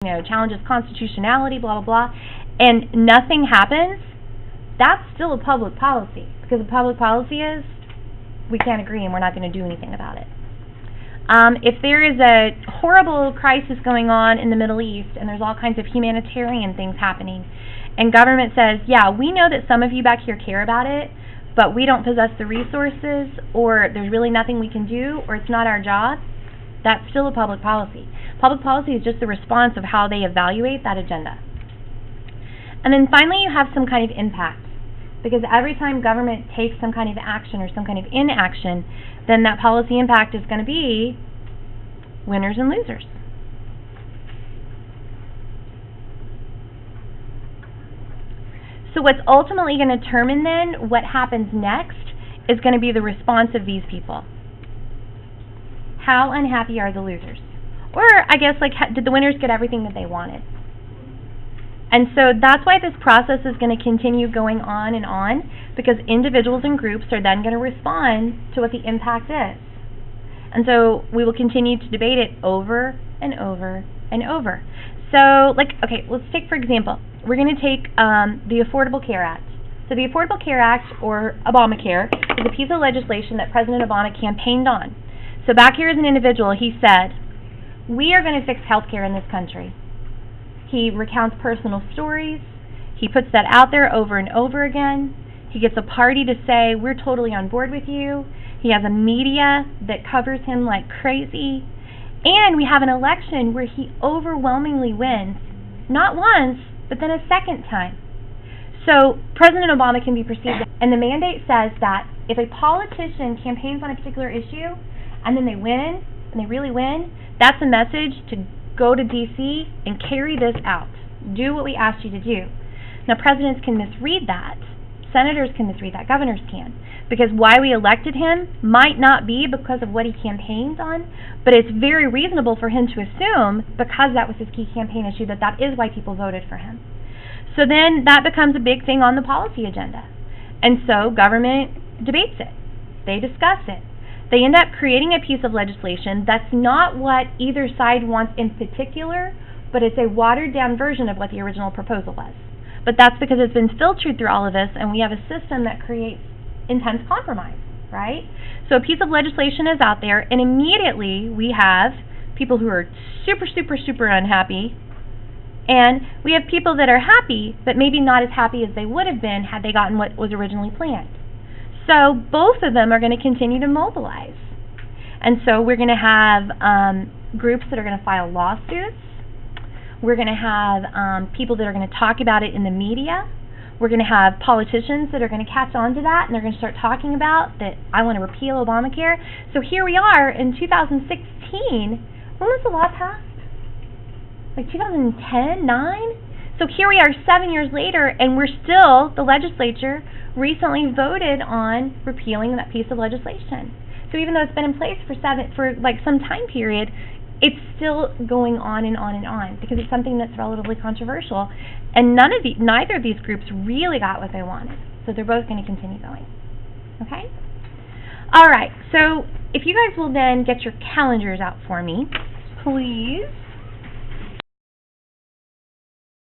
challenges constitutionality, blah, blah, blah, and nothing happens, that's still a public policy, because the public policy is we can't agree and we're not going to do anything about it. If there is a horrible crisis going on in the Middle East and there's all kinds of humanitarian things happening, and government says, yeah, we know that some of you back here care about it, but we don't possess the resources, or there's really nothing we can do, or it's not our job, that's still a public policy. Public policy is just the response of how they evaluate that agenda. And then finally, you have some kind of impact. Because every time government takes some kind of action or some kind of inaction, then that policy impact is going to be winners and losers. So what's ultimately going to determine then what happens next is going to be the response of these people. How unhappy are the losers? Or, I guess, like, did the winners get everything that they wanted? And so that's why this process is going to continue going on and on, because individuals and groups are then going to respond to what the impact is. And so we will continue to debate it over and over and over. So, okay, let's take, for example, we're going to take the Affordable Care Act. So the Affordable Care Act, or Obamacare, is a piece of legislation that President Obama campaigned on. So back here as an individual, he said, we are going to fix health care in this country. He recounts personal stories. He puts that out there over and over again. He gets a party to say, we're totally on board with you. He has a media that covers him like crazy. And we have an election where he overwhelmingly wins, not once, but then a second time. So President Obama can be perceived, and the mandate says that if a politician campaigns on a particular issue, and then they win, and they really win, that's a message to go to D.C. and carry this out. Do what we asked you to do. Now, presidents can misread that. Senators can misread that. Governors can. Because why we elected him might not be because of what he campaigned on, but it's very reasonable for him to assume, because that was his key campaign issue, that that is why people voted for him. So then that becomes a big thing on the policy agenda. And so government debates it. They discuss it. They end up creating a piece of legislation that's not what either side wants in particular, but it's a watered-down version of what the original proposal was. But that's because it's been filtered through all of this, and we have a system that creates intense compromise, right? So a piece of legislation is out there, and immediately we have people who are super, super, super unhappy, and we have people that are happy, but maybe not as happy as they would have been had they gotten what was originally planned. So both of them are going to continue to mobilize. And so we're going to have groups that are going to file lawsuits. We're going to have people that are going to talk about it in the media. We're going to have politicians that are going to catch on to that, and they're going to start talking about that I want to repeal Obamacare. So here we are in 2016. When was the law passed? Like 2010, 9? So here we are 7 years later, and we're still, the legislature recently voted on repealing that piece of legislation. So even though it's been in place for some time period, it's still going on and on and on, because it's something that's relatively controversial, and neither of these groups really got what they wanted. So they're both going to continue going. Okay? All right. So if you guys will then get your calendars out for me, please.